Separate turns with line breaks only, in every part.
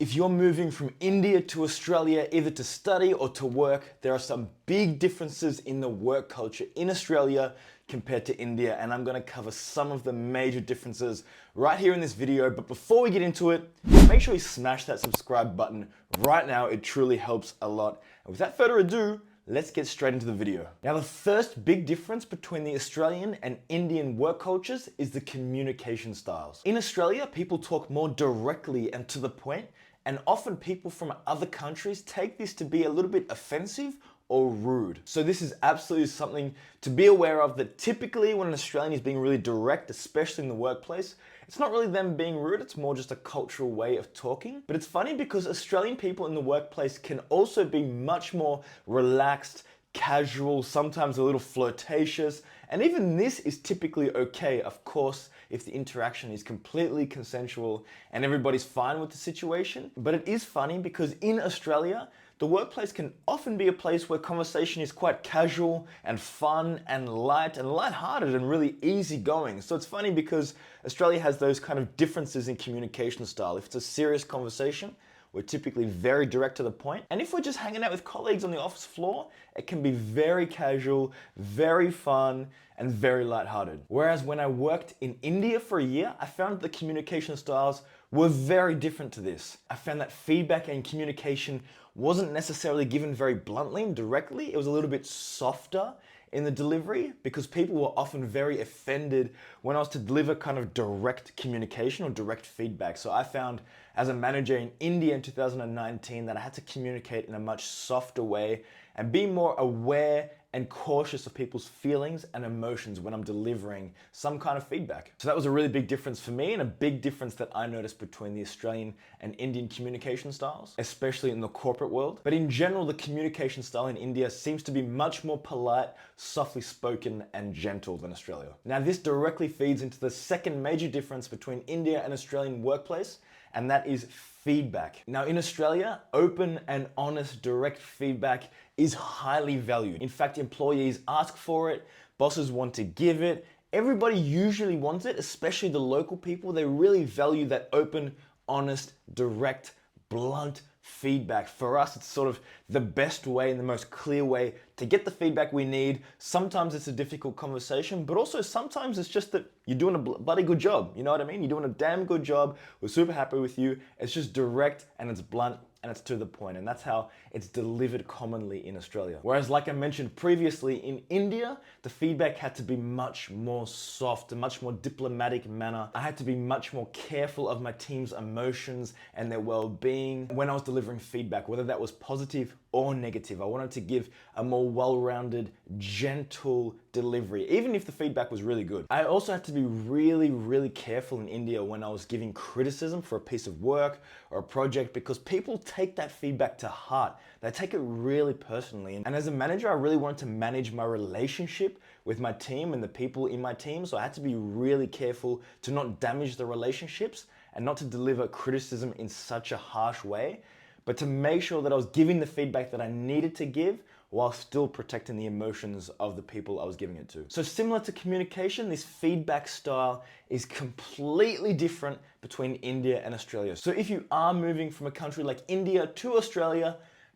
If you're moving from India to Australia, either to study or to work, there are some big differences in the work culture in Australia compared to India, and I'm gonna cover some of the major differences right here in this video. But before we get into it, make sure you smash that subscribe button right now. It truly helps a lot. And without further ado, let's get straight into the video. Now, the first big difference between the Australian and Indian work cultures is the communication styles. In Australia, people talk more directly and to the point, and often people from other countries take this to be a little bit offensive or rude. So this is absolutely something to be aware of, that typically when an Australian is being really direct, especially in the workplace, it's not really them being rude, it's more just a cultural way of talking. But it's funny because Australian people in the workplace can also be much more relaxed, casual, sometimes a little flirtatious, and even this is typically okay, of course, if the interaction is completely consensual and everybody's fine with the situation. But it is funny because in Australia, the workplace can often be a place where conversation is quite casual and fun and lighthearted and really easygoing. So it's funny because Australia has those kind of differences in communication style. If it's a serious conversation, we're typically very direct to the point. And if we're just hanging out with colleagues on the office floor, it can be very casual, very fun, and very lighthearted. Whereas when I worked in India for a year, I found the communication styles were very different to this. I found that feedback and communication wasn't necessarily given very bluntly and directly. It was a little bit softer in the delivery because people were often very offended when I was to deliver kind of direct communication or direct feedback. So I found as a manager in India in 2019 that I had to communicate in a much softer way and be more aware and cautious of people's feelings and emotions when I'm delivering some kind of feedback. So that was a really big difference for me, and a big difference that I noticed between the Australian and Indian communication styles, especially in the corporate world. But in general, the communication style in India seems to be much more polite, softly spoken, and gentle than Australia. Now, this directly feeds into the second major difference between India and Australian workplace, and that is feedback. Now, in Australia, open and honest direct feedback is highly valued. In fact, employees ask for it, bosses want to give it, everybody usually wants it, especially the local people. They really value that open, honest, direct, blunt feedback. For us, it's sort of the best way and the most clear way to get the feedback we need. Sometimes it's a difficult conversation, but also sometimes it's just that you're doing a bloody good job. You know what I mean? You're doing a damn good job. We're super happy with you. It's just direct and it's blunt and it's to the point, and that's how it's delivered commonly in Australia. Whereas, like I mentioned previously, in India, the feedback had to be much more soft, a much more diplomatic manner. I had to be much more careful of my team's emotions and their well-being when I was delivering feedback, whether that was positive or negative. I wanted to give a more well-rounded, gentle delivery, even if the feedback was really good. I also had to be really careful in India when I was giving criticism for a piece of work or a project, because people take that feedback to heart. They take it really personally. And as a manager, I really wanted to manage my relationship with my team and the people in my team. So I had to be really careful to not damage the relationships and not to deliver criticism in such a harsh way, but to make sure that I was giving the feedback that I needed to give while still protecting the emotions of the people I was giving it to. So similar to communication, this feedback style is completely different between India and Australia. So if you are moving from a country like India to Australia,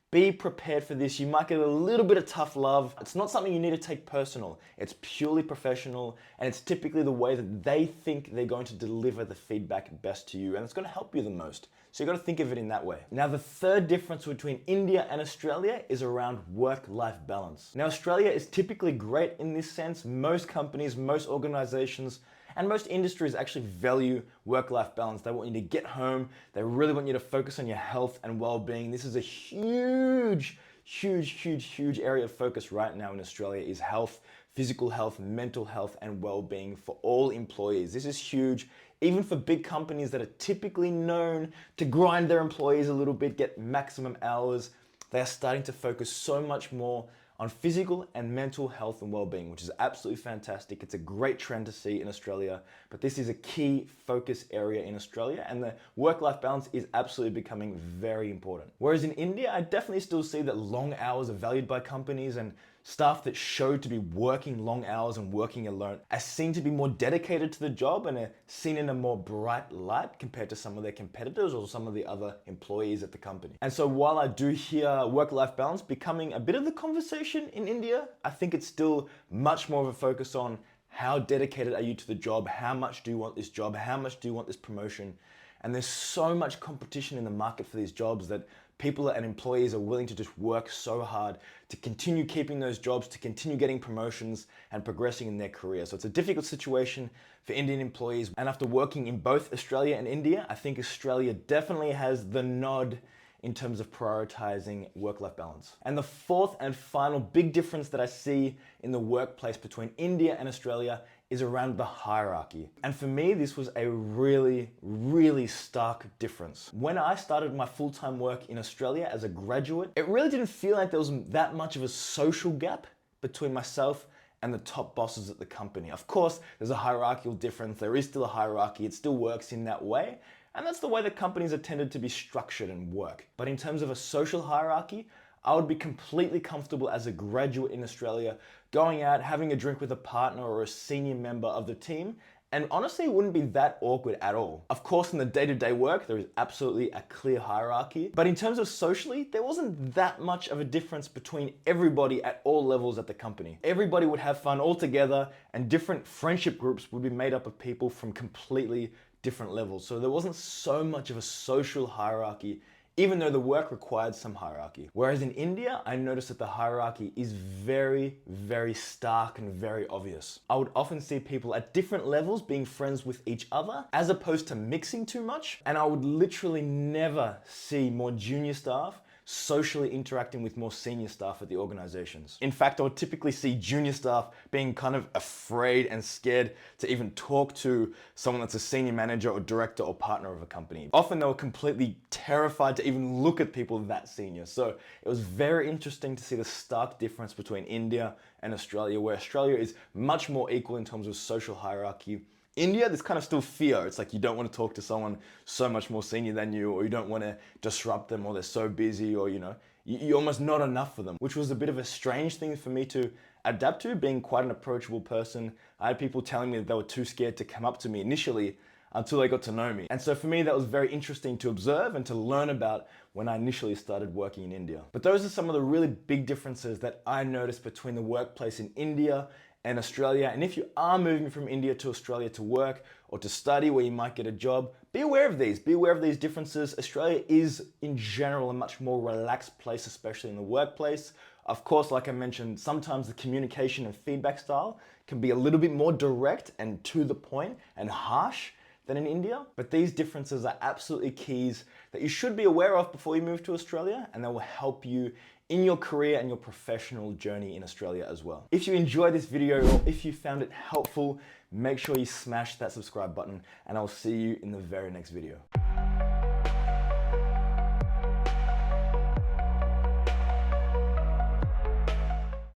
be prepared for this. You might get a little bit of tough love. It's not something you need to take personal. It's purely professional, and it's typically the way that they think they're going to deliver the feedback best to you, and it's going to help you the most. So you got to think of it in that way. Now, the third difference between India and Australia is around work-life balance. Now, Australia is typically great in this sense. Most companies, most organizations, and most industries actually value work-life balance. They want you to get home. They really want you to focus on your health and well-being. This is a huge area of focus right now in Australia, is health, physical health, mental health, and well-being for all employees. This is huge. Even for big companies that are typically known to grind their employees a little bit, get maximum hours, they are starting to focus so much more on physical and mental health and well-being, which is absolutely fantastic. It's a great trend to see in Australia, but this is a key focus area in Australia, and the work-life balance is absolutely becoming very important. Whereas in India, I definitely still see that long hours are valued by companies, and Staff that show to be working long hours and working alone are seen to be more dedicated to the job and are seen in a more bright light compared to some of their competitors or some of the other employees at the company. And so while I do hear work-life balance becoming a bit of the conversation in India, I think it's still much more of a focus on how dedicated are you to the job? How much do you want this job? How much do you want this promotion? And there's so much competition in the market for these jobs that people and employees are willing to just work so hard to continue keeping those jobs, to continue getting promotions and progressing in their career. So it's a difficult situation for Indian employees. And after working in both Australia and India, I think Australia definitely has the nod in terms of prioritizing work-life balance. And the fourth and final big difference that I see in the workplace between India and Australia is around the hierarchy. And for me, this was a really, really stark difference. When I started my full-time work in Australia as a graduate, it really didn't feel like there was that much of a social gap between myself and the top bosses at the company. Of course, there's a hierarchical difference. There is still a hierarchy. It still works in that way. And that's the way that companies are tended to be structured and work. But in terms of a social hierarchy, I would be completely comfortable as a graduate in Australia going out, having a drink with a partner or a senior member of the team, and honestly, it wouldn't be that awkward at all. Of course, in the day-to-day work, there is absolutely a clear hierarchy, but in terms of socially, there wasn't that much of a difference between everybody at all levels at the company. Everybody would have fun all together, and different friendship groups would be made up of people from completely different levels. So there wasn't so much of a social hierarchy, even though the work required some hierarchy. Whereas in India, I noticed that the hierarchy is very, very stark and very obvious. I would often see people at different levels being friends with each other, as opposed to mixing too much. And I would literally never see more junior staff socially interacting with more senior staff at the organizations. In fact, I would typically see junior staff being kind of afraid and scared to even talk to someone that's a senior manager or director or partner of a company. Often they were completely terrified to even look at people that senior. So it was very interesting to see the stark difference between India and Australia, where Australia is much more equal in terms of social hierarchy. India, there's kind of still fear. It's like you don't want to talk to someone so much more senior than you, or you don't want to disrupt them, or they're so busy, or you're almost not enough for them, which was a bit of a strange thing for me to adapt to, being quite an approachable person. I had people telling me that they were too scared to come up to me initially until they got to know me. And so for me, that was very interesting to observe and to learn about when I initially started working in India. But those are some of the really big differences that I noticed between the workplace in India and Australia. And if you are moving from India to Australia to work or to study where you might get a job, be aware of these. Be aware of these differences. Australia is in general a much more relaxed place, especially in the workplace. Of course, like I mentioned, sometimes the communication and feedback style can be a little bit more direct and to the point and harsh than in India. But these differences are absolutely keys that you should be aware of before you move to Australia, and they will help you in your career and your professional journey in Australia as well. If you enjoyed this video or if you found it helpful, make sure you smash that subscribe button, and I'll see you in the very next video.